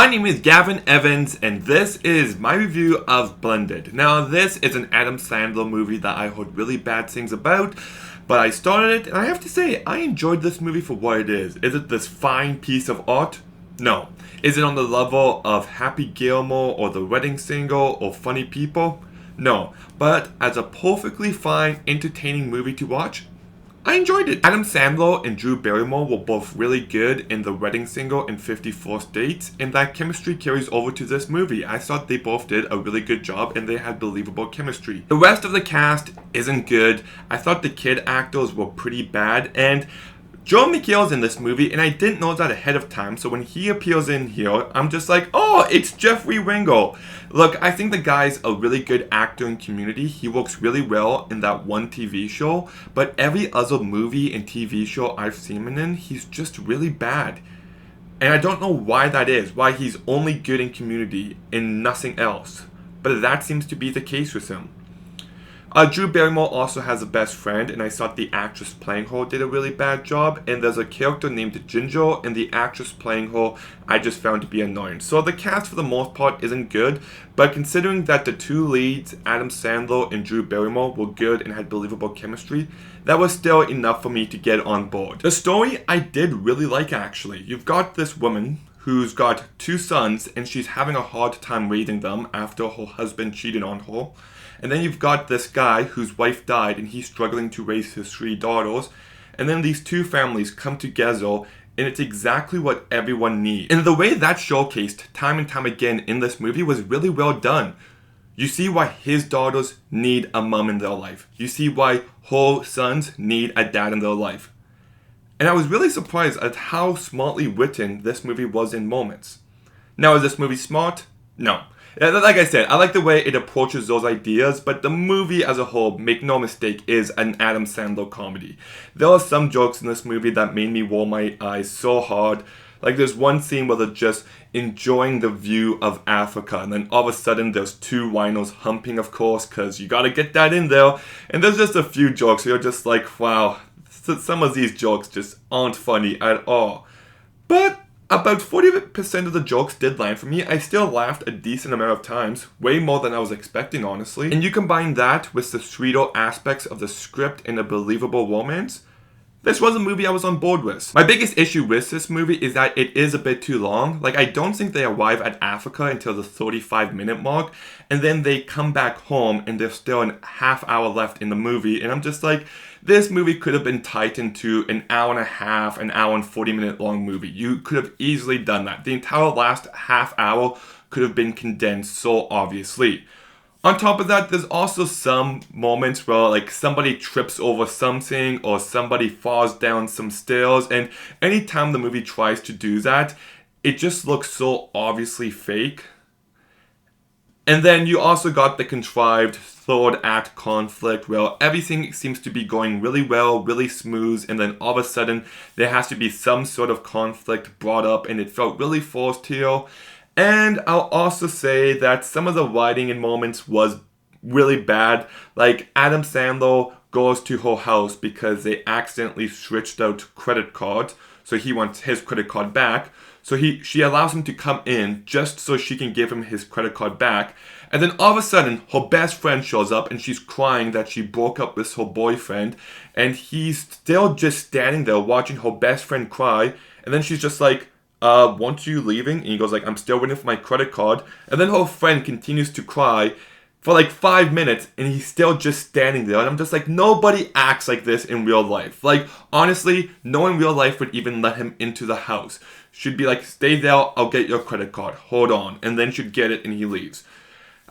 My name is Gavin Evans, and this is my review of Blended. Now, this is an Adam Sandler movie that I heard really bad things about, but I started it, and I have to say, I enjoyed this movie for what it is. Is it this fine piece of art? No. Is it on the level of Happy Gilmore or The Wedding Singer or Funny People? No. But as a perfectly fine, entertaining movie to watch, I enjoyed it. Adam Sandler and Drew Barrymore were both really good in The Wedding Singer and 50 First Dates, and that chemistry carries over to this movie. I thought they both did a really good job and they had believable chemistry. The rest of the cast isn't good. I thought the kid actors were pretty bad, and Joel McHale's in this movie, and I didn't know that ahead of time, so when he appears in here, I'm just like, oh, it's Jeffrey Ringo. Look, I think the guy's a really good actor in Community. He works really well in that one TV show, but every other movie and TV show I've seen him in, he's just really bad. And I don't know why that is, why he's only good in Community and nothing else. But that seems to be the case with him. Drew Barrymore also has a best friend, and I thought the actress playing her did a really bad job. And there's a character named Ginger, and the actress playing her I just found to be annoying. So the cast for the most part isn't good, but considering that the two leads, Adam Sandler and Drew Barrymore, were good and had believable chemistry, that was still enough for me to get on board. The story I did really like, actually. You've got this woman who's got two sons, and she's having a hard time raising them after her husband cheated on her. And then you've got this guy whose wife died and he's struggling to raise his three daughters. And then these two families come together, and it's exactly what everyone needs. And the way that's showcased time and time again in this movie was really well done. You see why his daughters need a mom in their life. You see why her sons need a dad in their life. And I was really surprised at how smartly written this movie was in moments. Now, is this movie smart? No. Like I said, I like the way it approaches those ideas, but the movie as a whole, make no mistake, is an Adam Sandler comedy. There are some jokes in this movie that made me roll my eyes so hard. Like there's one scene where they're just enjoying the view of Africa, and then all of a sudden there's two rhinos humping, of course, because you gotta get that in there. And there's just a few jokes where you're just like, wow, some of these jokes just aren't funny at all. But about 40% of the jokes did land for me. I still laughed a decent amount of times, way more than I was expecting, honestly. And you combine that with the sweeter aspects of the script and a believable romance, this was a movie I was on board with. My biggest issue with this movie is that it is a bit too long. Like, I don't think they arrive at Africa until the 35-minute mark, and then they come back home and there's still a half hour left in the movie, and I'm just like, this movie could have been tightened to an hour and a half, an hour and 40-minute long movie. You could have easily done that. The entire last half hour could have been condensed so obviously. On top of that, there's also some moments where like somebody trips over something or somebody falls down some stairs, and anytime the movie tries to do that, it just looks so obviously fake. And then you also got the contrived third act conflict where everything seems to be going really well, really smooth, and then all of a sudden there has to be some sort of conflict brought up, and it felt really forced here. And I'll also say that some of the writing in moments was really bad. Like Adam Sandler goes to her house because they accidentally switched out credit cards, so he wants his credit card back. So she allows him to come in just so she can give him his credit card back. And then all of a sudden, her best friend shows up and she's crying that she broke up with her boyfriend. And he's still just standing there watching her best friend cry. And then she's just like, weren't you leaving? And he goes like, I'm still waiting for my credit card. And then her friend continues to cry for like 5 minutes, and he's still just standing there. And I'm just like, nobody acts like this in real life. Like, honestly, no one in real life would even let him into the house. Should be like, stay there, I'll get your credit card, hold on. And then should get it and he leaves.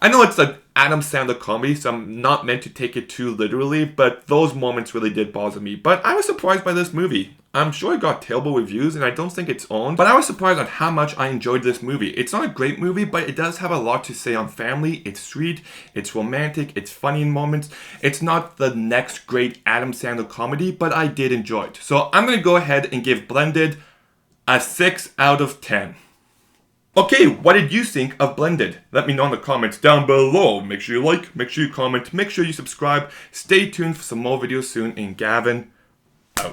I know it's an Adam Sandler comedy, so I'm not meant to take it too literally, but those moments really did bother me. But I was surprised by this movie. I'm sure it got terrible reviews, and I don't think it's owned, but I was surprised at how much I enjoyed this movie. It's not a great movie, but it does have a lot to say on family. It's sweet, it's romantic, it's funny in moments. It's not the next great Adam Sandler comedy, but I did enjoy it. So I'm going to go ahead and give Blended a 6 out of 10. Okay, what did you think of Blended? Let me know in the comments down below. Make sure you like, make sure you comment, make sure you subscribe. Stay tuned for some more videos soon, and Gavin